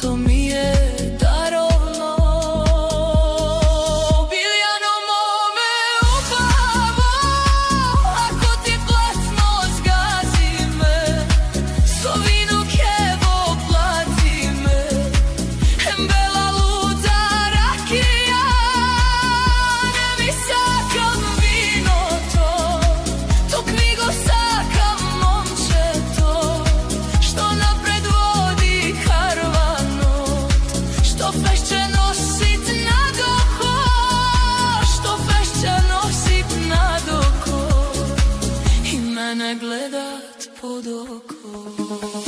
to mi je darovno. Biljano mome upavo, ako ti platno zgazi me, sovinu kevo plati me, embela luda rakija, ne mi sakam vino to, tok mi go sakam momče to, što napred vodi karvanot, što fešće nosit nad oko, što fešće nosit nad oko i mene gledat pod oko.